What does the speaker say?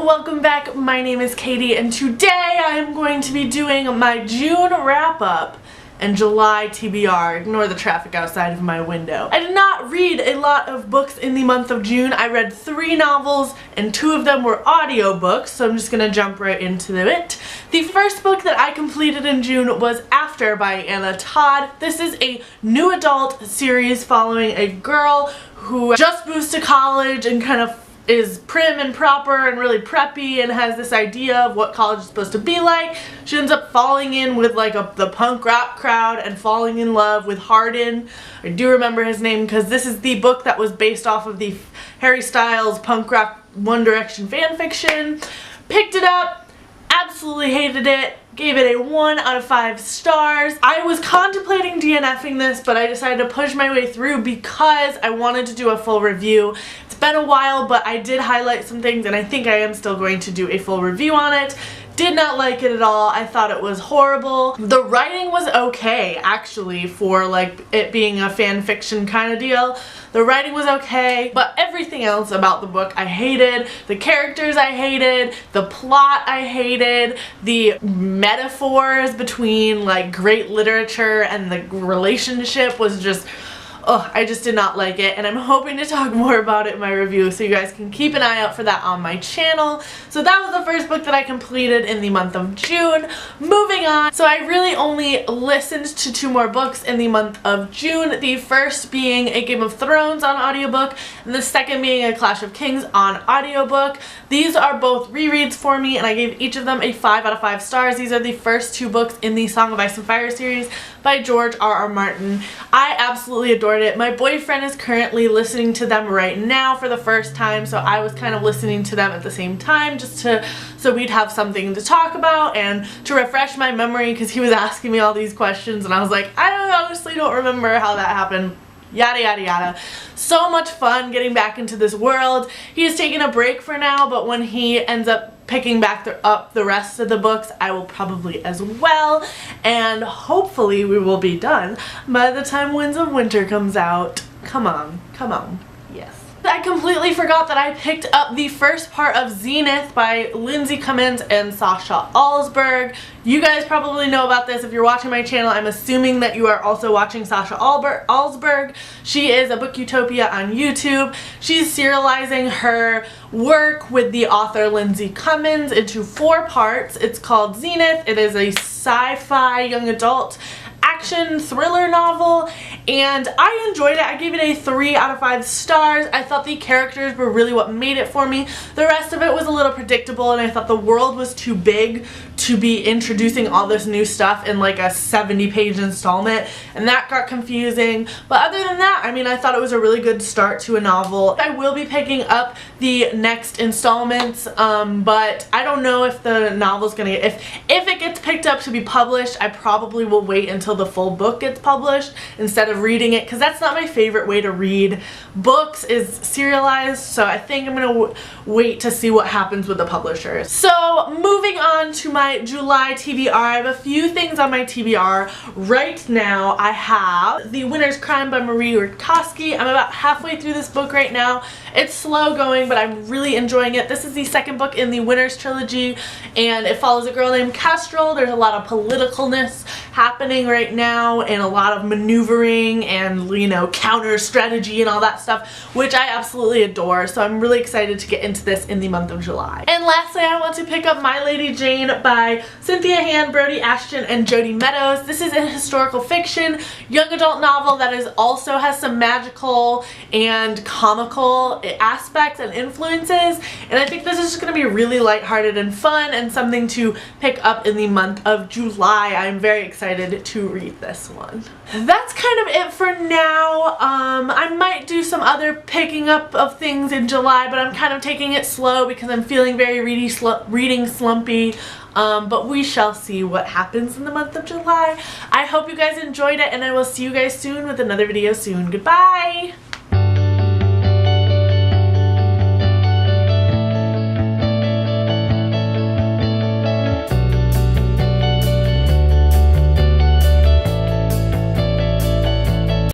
welcome back. My name is Katie and today I am going to be doing my June wrap-up and July TBR. Ignore the traffic outside of my window. I did not read a lot of books in the month of June. I read 3 novels and 2 of them were audiobooks, so I'm just gonna jump right into it. The first book that I completed in June was After by Anna Todd. This is a new adult series following a girl who just moves to college and kind of is prim and proper and really preppy and has this idea of what college is supposed to be like. She ends up falling in with like the punk rock crowd and falling in love with Hardin. I do remember his name because this is the book that was based off of the Harry Styles punk rock One Direction fanfiction. Picked it up, absolutely hated it. Gave it a 1 out of 5 stars. I was contemplating DNFing this, but I decided to push my way through because I wanted to do a full review. It's been a while, but I did highlight some things and I think I am still going to do a full review on it. Did not like it at all. I thought it was horrible. The writing was okay, actually, for like it being a fan fiction kind of deal. The writing was okay, but everything else about the book I hated. The characters I hated, the plot I hated, the metaphors between like great literature and the relationship was just, oh, I just did not like it, and I'm hoping to talk more about it in my review, so you guys can keep an eye out for that on my channel. So that was the first book that I completed in the month of June. Moving on, so I really only listened to 2 more books in the month of June, the first being a Game of Thrones on audiobook, and the second being a Clash of Kings on audiobook. These are both rereads for me, and I gave each of them a 5 out of 5 stars. These are the first 2 books in the Song of Ice and Fire series by George R.R. Martin. I absolutely adored it. My boyfriend is currently listening to them right now for the first time, so I was kind of listening to them at the same time just so we'd have something to talk about and to refresh my memory, because he was asking me all these questions and I was like, I honestly don't remember how that happened. Yada yada yada. So much fun getting back into this world. He is taking a break for now, but when he ends up picking back up the rest of the books, I will probably as well, and hopefully we will be done by the time Winds of Winter comes out. Come on, come on, yes. I completely forgot that I picked up the first part of Zenith by Lindsay Cummins and Sasha Alsberg. You guys probably know about this if you're watching my channel. I'm assuming that you are also watching Sasha Alsberg. She is a Book Utopia on YouTube. She's serializing her work with the author Lindsay Cummins into 4 parts. It's called Zenith. It is a sci-fi young adult action thriller novel, and I enjoyed it. I gave it a 3 out of 5 stars. I thought the characters were really what made it for me. The rest of it was a little predictable, and I thought the world was too big to be introducing all this new stuff in like a 70-page installment, and that got confusing. But other than that, I mean, I thought it was a really good start to a novel. I will be picking up the next installments, but I don't know if the novel's gonna get, if it gets picked up to be published, I probably will wait until the full book gets published instead of reading it, because that's not my favorite way to read books, is serialized. So I think I'm gonna wait to see what happens with the publishers. So moving on to my July TBR, I have a few things on my TBR right now. I have The Winter's Crime by Marie Yudkowsky. I'm about halfway through this book right now. It's slow going, but I'm really enjoying it. This is the second book in the Winter's trilogy, and it follows a girl named Kestrel. There's a lot of politicalness happening right now and a lot of maneuvering and, you know, counter strategy and all that stuff, which I absolutely adore. So I'm really excited to get into this in the month of July. And lastly, I want to pick up My Lady Jane by Cynthia Han, Brody Ashton, and Jodi Meadows. This is a historical fiction young adult novel that is also has some magical and comical aspects and influences, and I think this is just going to be really lighthearted and fun and something to pick up in the month of July. I'm very excited to read this one. That's kind of it for now. I might do some other picking up of things in July, but I'm kind of taking it slow because I'm feeling very reading slumpy. But we shall see what happens in the month of July. I hope you guys enjoyed it, and I will see you guys soon with another video soon. Goodbye!